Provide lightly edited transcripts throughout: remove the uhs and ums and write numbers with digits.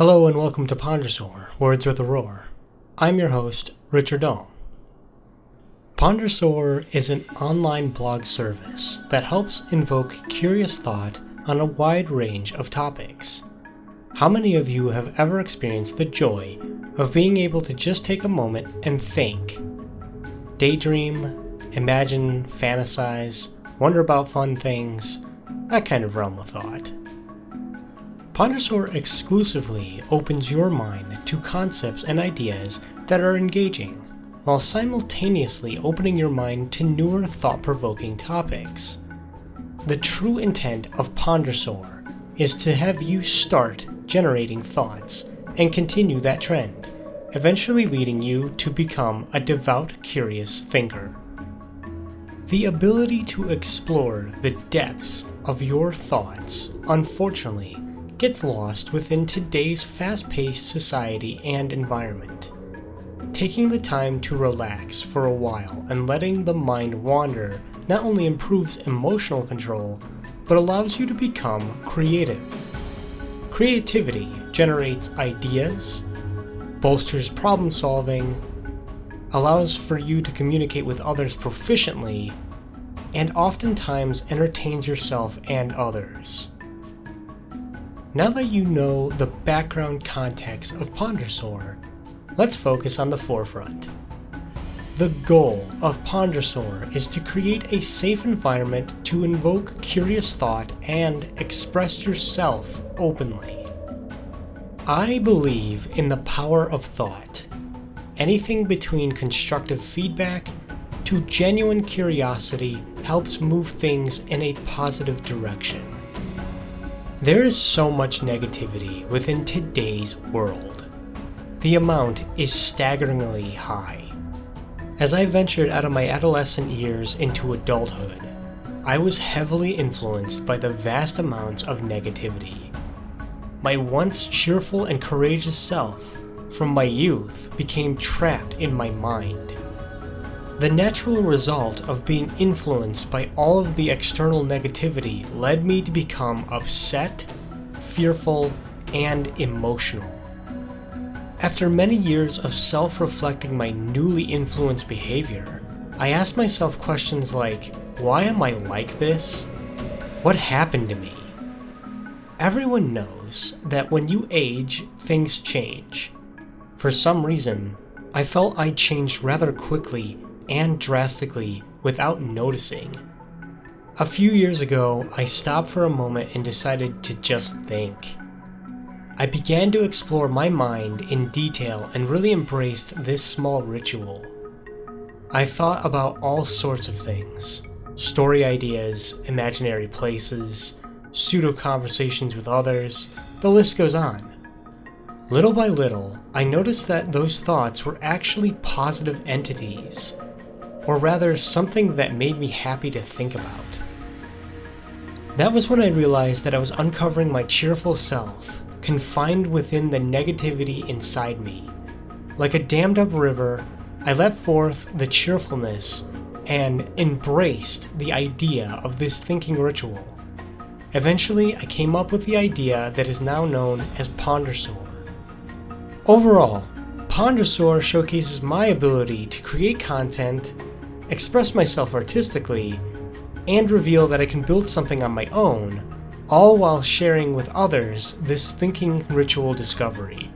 Hello and welcome to Pondersaur, Words with a Roar. I'm your host, Richard Dahl. Pondersaur is an online blog service that helps invoke curious thought on a wide range of topics. How many of you have ever experienced the joy of being able to just take a moment and think? Daydream, imagine, fantasize, wonder about fun things, that kind of realm of thought. Pondersaur exclusively opens your mind to concepts and ideas that are engaging, while simultaneously opening your mind to newer thought-provoking topics. The true intent of Pondersaur is to have you start generating thoughts and continue that trend, eventually leading you to become a devout, curious thinker. The ability to explore the depths of your thoughts, unfortunately, gets lost within today's fast-paced society and environment. Taking the time to relax for a while and letting the mind wander not only improves emotional control, but allows you to become creative. Creativity generates ideas, bolsters problem solving, allows for you to communicate with others proficiently, and oftentimes entertains yourself and others. Now that you know the background context of Pondersaur, let's focus on the forefront. The goal of Pondersaur is to create a safe environment to invoke curious thought and express yourself openly. I believe in the power of thought. Anything between constructive feedback to genuine curiosity helps move things in a positive direction. There is so much negativity within today's world. The amount is staggeringly high. As I ventured out of my adolescent years into adulthood, I was heavily influenced by the vast amounts of negativity. My once cheerful and courageous self from my youth became trapped in my mind. The natural result of being influenced by all of the external negativity led me to become upset, fearful, and emotional. After many years of self-reflecting my newly influenced behavior, I asked myself questions like, why am I like this? What happened to me? Everyone knows that when you age, things change. For some reason, I felt I changed rather quickly and drastically without noticing. A few years ago, I stopped for a moment and decided to just think. I began to explore my mind in detail and really embraced this small ritual. I thought about all sorts of things: story ideas, imaginary places, pseudo-conversations with others, the list goes on. Little by little, I noticed that those thoughts were actually positive entities, or rather something that made me happy to think about. That was when I realized that I was uncovering my cheerful self, confined within the negativity inside me. Like a dammed up river, I let forth the cheerfulness and embraced the idea of this thinking ritual. Eventually, I came up with the idea that is now known as Pondersaur. Overall, Pondersaur showcases my ability to create content, express myself artistically, and reveal that I can build something on my own, all while sharing with others this thinking ritual discovery.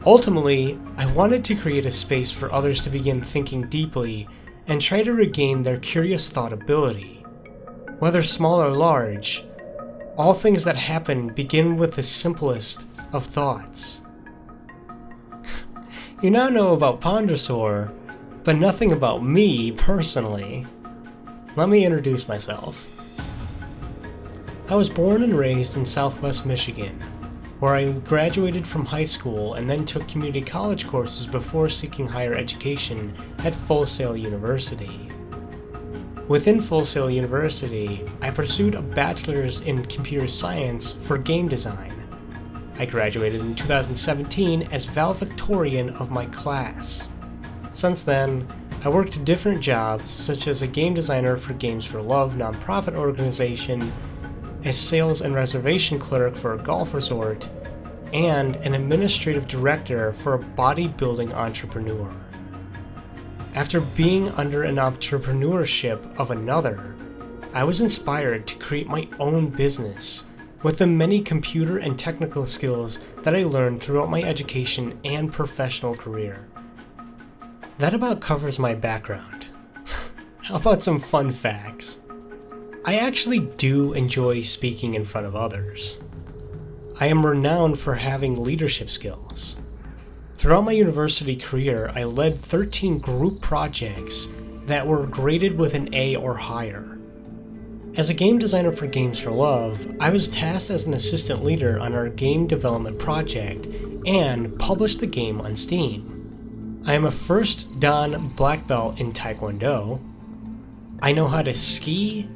Ultimately, I wanted to create a space for others to begin thinking deeply and try to regain their curious thought ability. Whether small or large, all things that happen begin with the simplest of thoughts. You now know about Pondersaur, but nothing about me personally. Let me introduce myself. I was born and raised in Southwest Michigan, where I graduated from high school and then took community college courses before seeking higher education at Full Sail University. Within Full Sail University, I pursued a bachelor's in computer science for game design. I graduated in 2017 as valedictorian of my class. Since then, I worked different jobs such as a game designer for Games for Love nonprofit organization, a sales and reservation clerk for a golf resort, and an administrative director for a bodybuilding entrepreneur. After being under an entrepreneurship of another, I was inspired to create my own business with the many computer and technical skills that I learned throughout my education and professional career. That about covers my background. How about some fun facts? I actually do enjoy speaking in front of others. I am renowned for having leadership skills. Throughout my university career, I led 13 group projects that were graded with an A or higher. As a game designer for Games for Love, I was tasked as an assistant leader on our game development project and published the game on Steam. I am a first Dan black belt in Taekwondo. I know how to ski,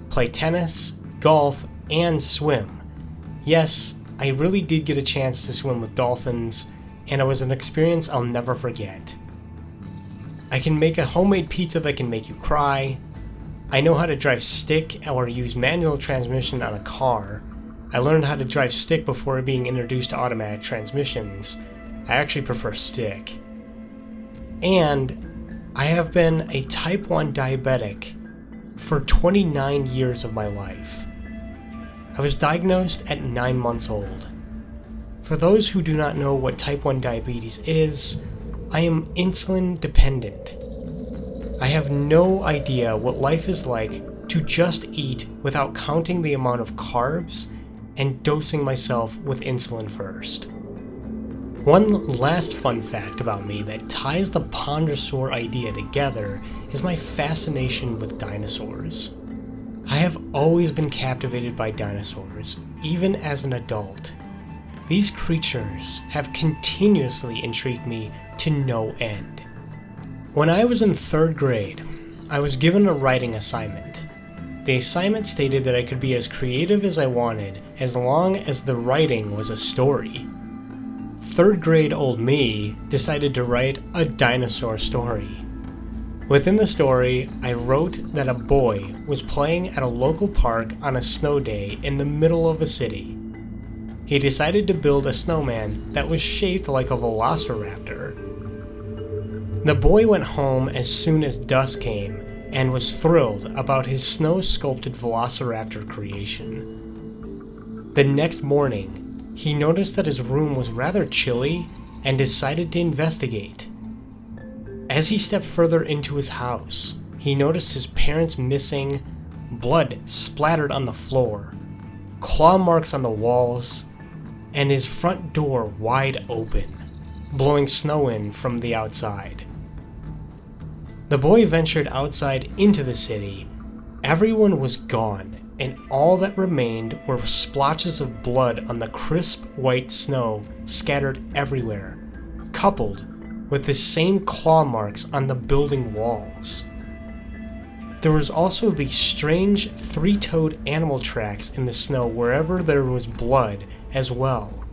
play tennis, golf, and swim. Yes, I really did get a chance to swim with dolphins, and it was an experience I'll never forget. I can make a homemade pizza that can make you cry. I know how to drive stick or use manual transmission on a car. I learned how to drive stick before being introduced to automatic transmissions. I actually prefer stick. And I have been a type 1 diabetic for 29 years of my life. I was diagnosed at 9 months old. For those who do not know what type 1 diabetes is, I am insulin dependent. I have no idea what life is like to just eat without counting the amount of carbs and dosing myself with insulin first. One last fun fact about me that ties the Pondersaur idea together is my fascination with dinosaurs. I have always been captivated by dinosaurs, even as an adult. These creatures have continuously intrigued me to no end. When I was in 3rd grade, I was given a writing assignment. The assignment stated that I could be as creative as I wanted as long as the writing was a story. 3rd grade old me decided to write a dinosaur story. Within the story, I wrote that a boy was playing at a local park on a snow day in the middle of a city. He decided to build a snowman that was shaped like a velociraptor. The boy went home as soon as dusk came and was thrilled about his snow-sculpted velociraptor creation. The next morning, he noticed that his room was rather chilly and decided to investigate. As he stepped further into his house, he noticed his parents missing, blood splattered on the floor, claw marks on the walls, and his front door wide open, blowing snow in from the outside. The boy ventured outside into the city. Everyone was gone, and all that remained were splotches of blood on the crisp white snow scattered everywhere, coupled with the same claw marks on the building walls. There was also the strange 3-toed animal tracks in the snow wherever there was blood as well.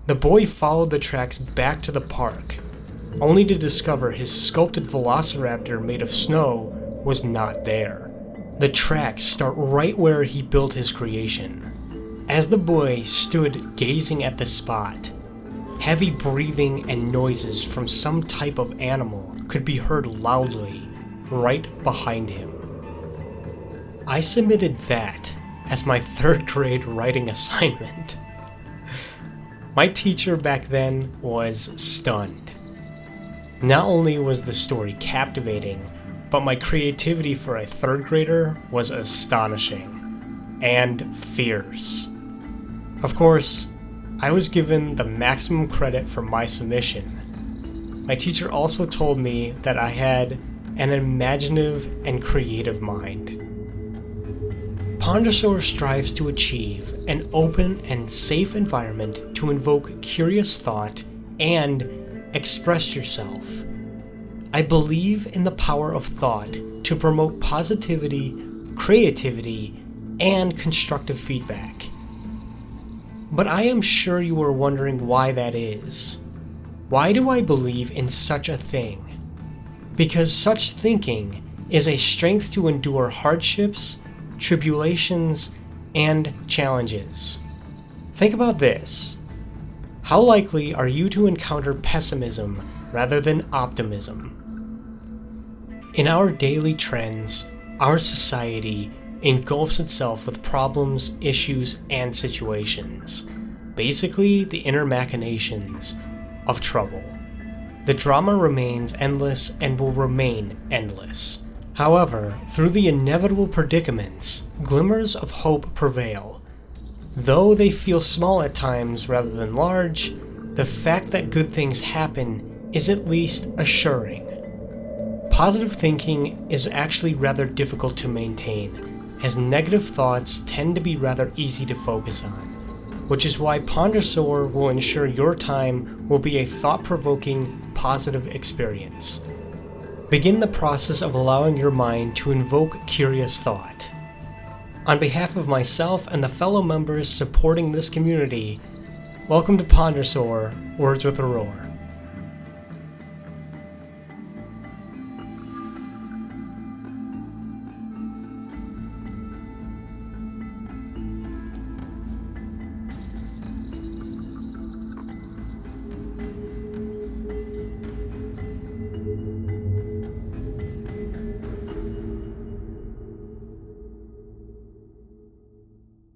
The boy followed the tracks back to the park, only to discover his sculpted velociraptor made of snow was not there. The tracks start right where he built his creation. As the boy stood gazing at the spot, heavy breathing and noises from some type of animal could be heard loudly right behind him. I submitted that as my 3rd grade writing assignment. My teacher back then was stunned. Not only was the story captivating, but my creativity for a 3rd grader was astonishing and fierce. Of course, I was given the maximum credit for my submission. My teacher also told me that I had an imaginative and creative mind. Pondersaur strives to achieve an open and safe environment to invoke curious thought and express yourself. I believe in the power of thought to promote positivity, creativity, and constructive feedback. But I am sure you are wondering why that is. Why do I believe in such a thing? Because such thinking is a strength to endure hardships, tribulations, and challenges. Think about this. How likely are you to encounter pessimism rather than optimism? In our daily trends, our society engulfs itself with problems, issues, and situations. Basically, the inner machinations of trouble. The drama remains endless and will remain endless. However, through the inevitable predicaments, glimmers of hope prevail. Though they feel small at times rather than large, the fact that good things happen is at least assuring. Positive thinking is actually rather difficult to maintain, as negative thoughts tend to be rather easy to focus on, which is why Pondersaur will ensure your time will be a thought-provoking, positive experience. Begin the process of allowing your mind to invoke curious thought. On behalf of myself and the fellow members supporting this community, welcome to Pondersaur, Words with a Roar.